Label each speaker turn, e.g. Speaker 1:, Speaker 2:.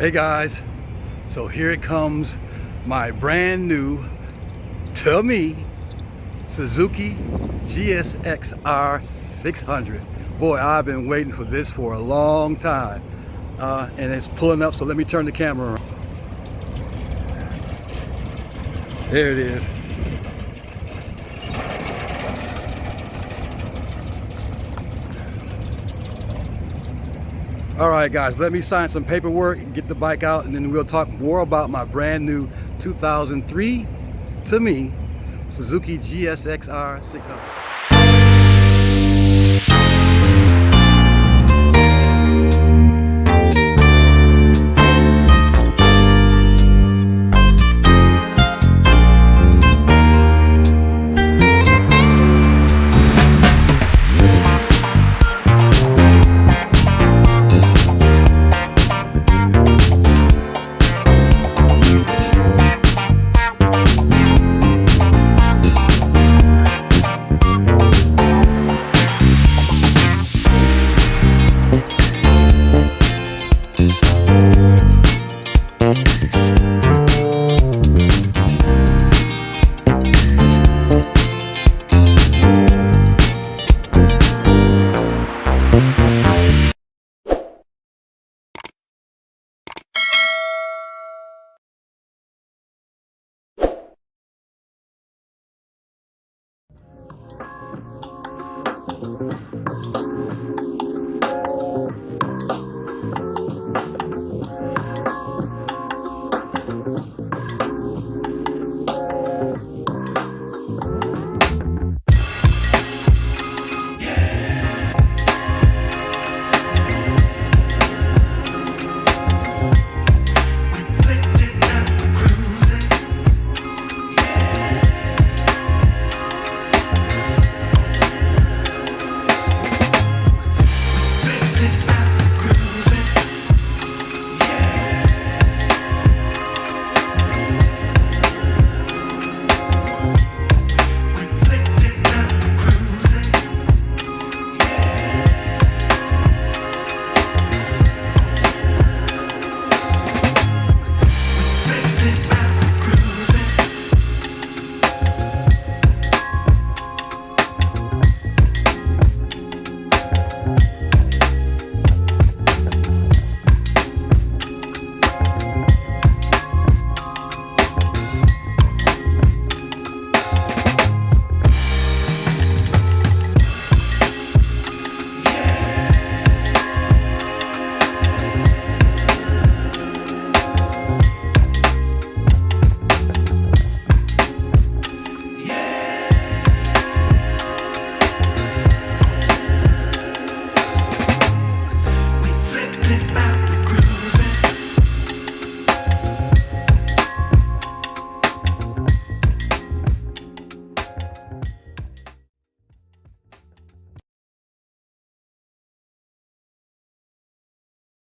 Speaker 1: Hey guys, so here it comes, my brand new, to me, Suzuki GSXR 600. Boy, I've been waiting for this for a long time. And it's pulling up, so let me turn the camera on. There it is. All right, guys, let me sign some paperwork and get the bike out, and then we'll talk more about my brand new 2003, to me, Suzuki GSXR 600.